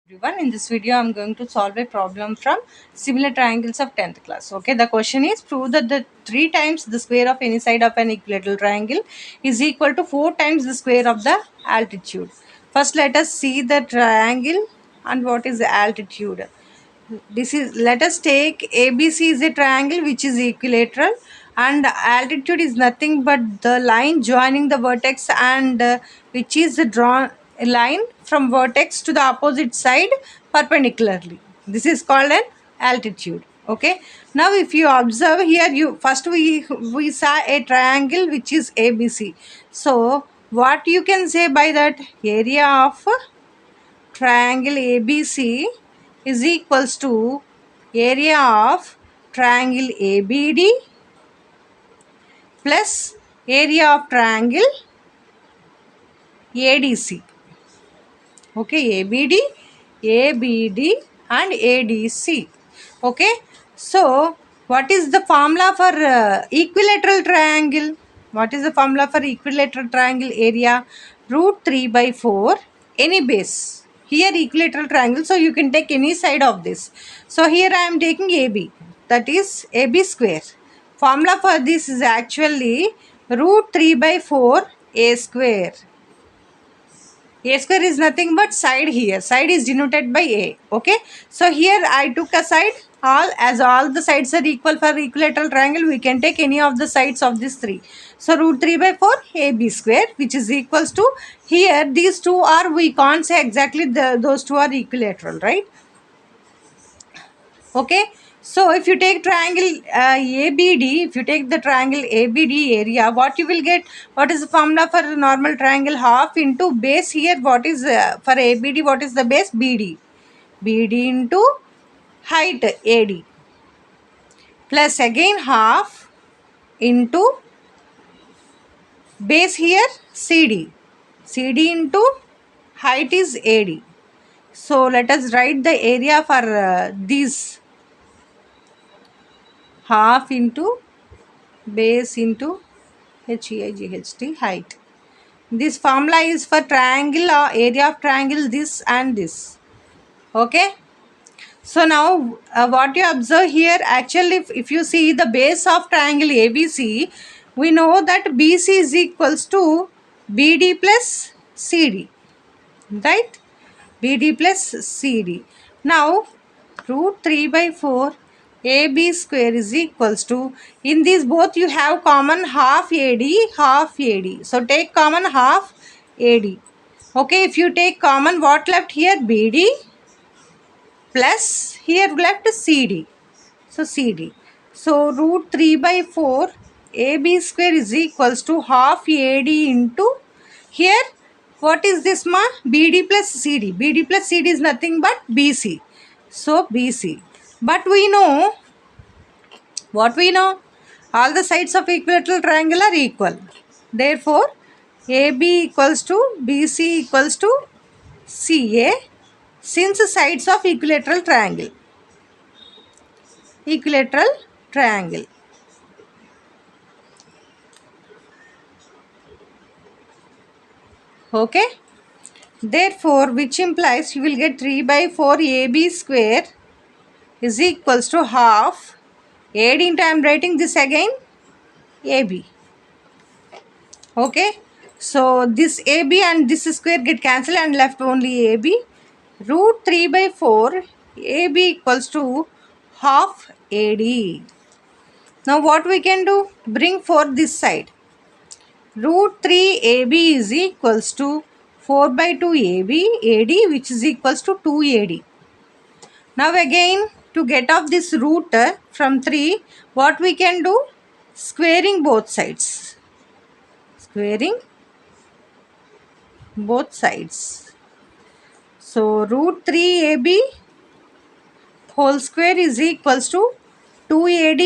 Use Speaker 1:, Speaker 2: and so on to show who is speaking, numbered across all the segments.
Speaker 1: Everyone, in this video I'm going to solve a problem from similar triangles of 10th class. Okay, the question is prove that the 3 times the square of any side of an equilateral triangle is equal to 4 times the square of the altitude. First let us see the triangle and what is the altitude. This is, let us take ABC is a triangle which is equilateral, and altitude is nothing but the line joining the vertex, and which is drawn a line from vertex to the opposite side perpendicularly. This is called an altitude. Okay, now if you observe here, you first we saw a triangle which is ABC. So what you can say by that, area of triangle ABC is equals to area of triangle ABD plus area of triangle ADC. Okay, ABD and ADC. Okay, so what is the formula for equilateral triangle? What is the formula for equilateral triangle area? Root 3 by 4 any base. Here equilateral triangle, so you can take any side of this. So here I am taking AB, that is AB square. Formula for this is actually root 3 by 4 A square. A square is nothing but side here. Side is denoted by A. Okay. So here I took a side. All the sides are equal for equilateral triangle, we can take any of the sides of this 3. So root 3 by 4 AB square, which is equals to, here these two are, we can't say exactly those two are equilateral, right? Okay, so if you take triangle ABD, if you take the triangle ABD area, what you will get? What is the formula for normal triangle? Half into base. Here what is for ABD, what is the base? BD into height AD, plus again half into base here CD into height is AD. So let us write the area for these, half into base into HEIGHT height. This formula is for triangle or area of triangle this and this. Okay. So now what you observe here, actually if you see the base of triangle ABC, we know that BC is equals to BD plus CD, right? BD plus CD. Now root 3 by 4 AB square is equals to, in these both you have common half AD. So take common half AD. Okay, if you take common, what left here? BD plus here left CD. So CD. So root 3 by 4 AB square is equals to half AD into, here what is this ma? BD plus CD. BD plus CD is nothing but BC. So BC. But we know, what we know? All the sides of equilateral triangle are equal. Therefore, AB equals to BC equals to CA, since sides of equilateral triangle. Equilateral triangle. Okay. Therefore, which implies you will get 3 by 4 AB square is equals to half AD into, I am writing this again, AB. Okay. So this AB and this square get cancelled and left only AB. Root 3 by 4 AB equals to half AD. Now what we can do? Bring 4 this side. Root 3 AB is equals to 4 by 2 AD, which is equals to 2 AD. Now again, to get off this root from 3, what we can do? Squaring both sides. Squaring both sides. So root 3 AB whole square is equals to 2 AD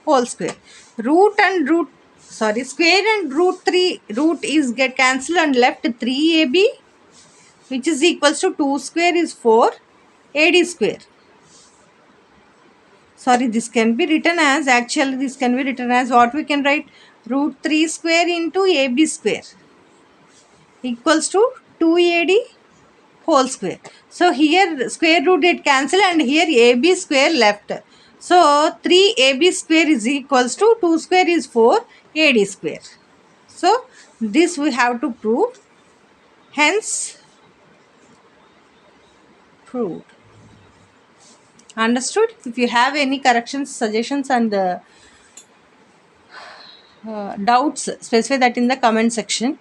Speaker 1: whole square. Square and root 3, root is get cancelled and left 3 AB, which is equals to 2 square is 4 AD square. Sorry, this can be written as, actually this can be written as, what we can write? Root 3 square into AB square equals to 2 AD whole square. So here square root get cancel and here AB square left. So 3AB square is equals to 2 square is 4 AD square. So this we have to prove. Hence proved. Understood? If you have any corrections, suggestions and doubts, specify that in the comment section.